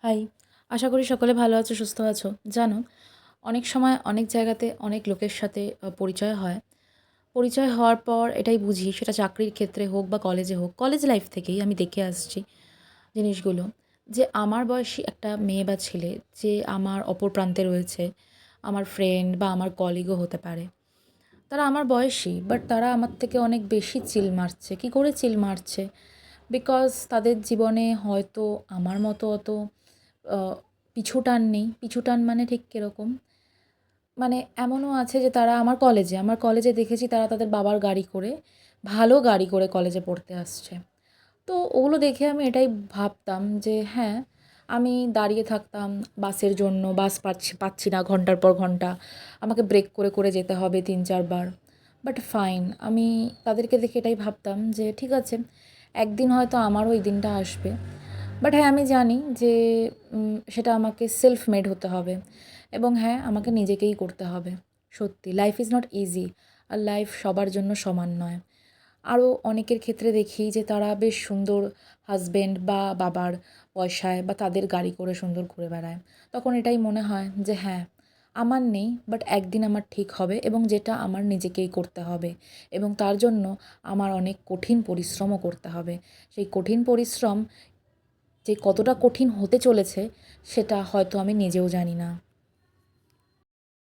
High! আশা করি সকলে ভালো আছো, সুস্থ আছো। জানো, অনেক সময় অনেক জায়গাতে অনেক লোকের সাথে পরিচয় হয়। পরিচয় হওয়ার পর এটাই বুঝি, সেটা চাকরির ক্ষেত্রে হোক বা কলেজে হোক, কলেজ লাইফ থেকেই আমি দেখে আসছি জিনিসগুলো, যে আমার বয়সী একটা মেয়ে বা ছেলে যে আমার অপর প্রান্তে রয়েছে, আমার ফ্রেন্ড বা আমার কলিগও হতে পারে। তারা আমার বয়সী, বাট তারা আমার থেকে অনেক বেশি চিল মারছে। কী করে চিল মারছে? বিকজ তাদের জীবনে হয়তো আমার মতো অত আ পিছুটান নেই। পিছুটান মানে ঠিক কীরকম? মানে এমনও আছে যে তারা আমার কলেজে দেখেছি তারা তাদের বাবার গাড়ি করে, ভালো গাড়ি করে কলেজে পড়তে আসছে। তো ওগুলো দেখে আমি এটাই ভাবতাম যে হ্যাঁ, আমি দাঁড়িয়ে থাকতাম বাসের জন্য, বাস পাচ্ছি না ঘন্টার পর ঘন্টা। আমাকে ব্রেক করে, করে যেতে হবে ৩-৪ বার। বাট ফাইন, আমি তাদেরকে দেখে এটাই ভাবতাম যে ঠিক আছে, একদিন হয়তো আমারও এই দিনটা আসবে। বাট হ্যাঁ, আমি জানি যে সেটা আমাকে সেলফ মেড হতে হবে এবং হ্যাঁ, আমাকে নিজেকেই করতে হবে। সত্যি লাইফ ইজ নট ইজি। আর লাইফ সবার জন্য সমান নয়। আরও অনেকের ক্ষেত্রে দেখি যে তারা বেশ সুন্দর হাসব্যান্ড বা বাবার পয়সায় বা তাদের গাড়ি করে সুন্দর ঘুরে বেড়ায়। তখন এটাই মনে হয় যে হ্যাঁ, আমার নেই, বাট একদিন আমার ঠিক হবে এবং যেটা আমার নিজেকেই করতে হবে এবং তার জন্য আমার অনেক কঠিন পরিশ্রমও করতে হবে। সেই কঠিন পরিশ্রম যে কতটা কঠিন হতে চলেছে সেটা হয়তো আমি নিজেও জানি না।